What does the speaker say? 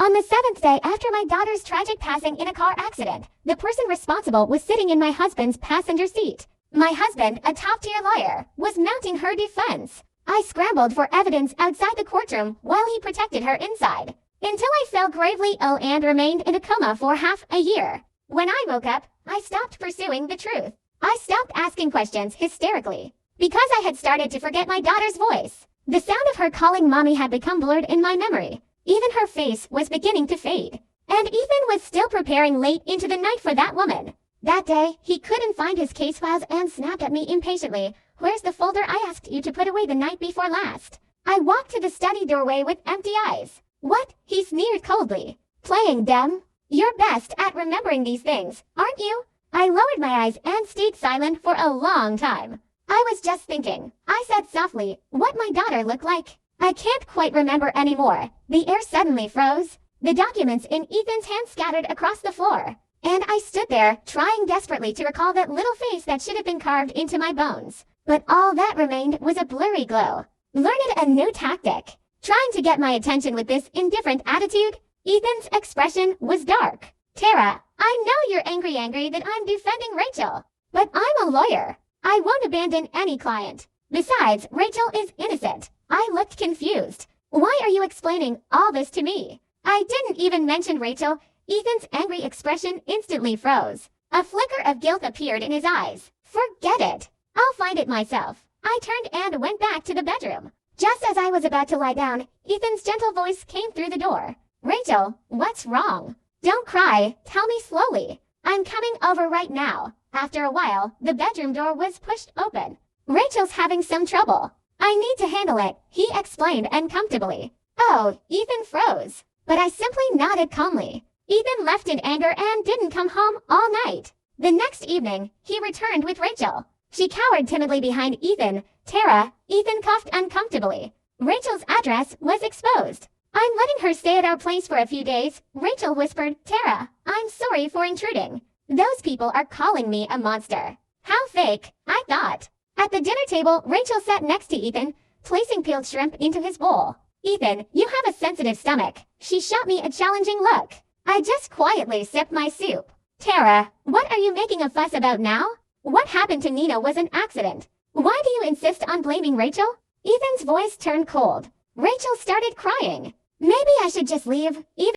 On the seventh day after my daughter's tragic passing in a car accident, the person responsible was sitting in my husband's passenger seat. My husband, a top-tier lawyer, was mounting her defense. I scrambled for evidence outside the courtroom while he protected her inside, until I fell gravely ill and remained in a coma for half a year. When I woke up, I stopped pursuing the truth. I stopped asking questions hysterically, because I had started to forget my daughter's voice. The sound of her calling mommy had become blurred in my memory. Even her face was beginning to fade. And Ethan was still preparing late into the night for that woman. That day, he couldn't find his case files and snapped at me impatiently. "Where's the folder I asked you to put away the night before last?" I walked to the study doorway with empty eyes. "What?" he sneered coldly. "Playing dumb? You're best at remembering these things, aren't you?" I lowered my eyes and stayed silent for a long time. "I was just thinking," I said softly, "what my daughter looked like. I can't quite remember anymore." The air suddenly froze. The documents in Ethan's hand scattered across the floor. And I stood there, trying desperately to recall that little face that should have been carved into my bones. But all that remained was a blurry glow. Learned a new tactic. Trying to get my attention with this indifferent attitude, Ethan's expression was dark. "Tara, I know you're angry that I'm defending Rachel. But I'm a lawyer. I won't abandon any client. Besides, Rachel is innocent." I looked confused. "Why are you explaining all this to me?" I didn't even mention Rachel. Ethan's angry expression instantly froze. A flicker of guilt appeared in his eyes. "Forget it. I'll find it myself." I turned and went back to the bedroom. Just as I was about to lie down, Ethan's gentle voice came through the door. "Rachel, what's wrong? Don't cry. Tell me slowly. I'm coming over right now." After a while, the bedroom door was pushed open. "Rachel's having some trouble. I need to handle it," he explained uncomfortably. Oh, Ethan froze. But I simply nodded calmly. Ethan left in anger and didn't come home all night. The next evening, he returned with Rachel. She cowered timidly behind Ethan. "Tara," Ethan coughed uncomfortably. Rachel's address was exposed. "I'm letting her stay at our place for a few days," Rachel whispered. "Tara, I'm sorry for intruding. Those people are calling me a monster." How fake, I thought. At the dinner table, Rachel sat next to Ethan, placing peeled shrimp into his bowl. "Ethan, you have a sensitive stomach." She shot me a challenging look. I just quietly sipped my soup. "Tara, what are you making a fuss about now? What happened to Nina was an accident. Why do you insist on blaming Rachel?" Ethan's voice turned cold. Rachel started crying. "Maybe I should just leave." Ethan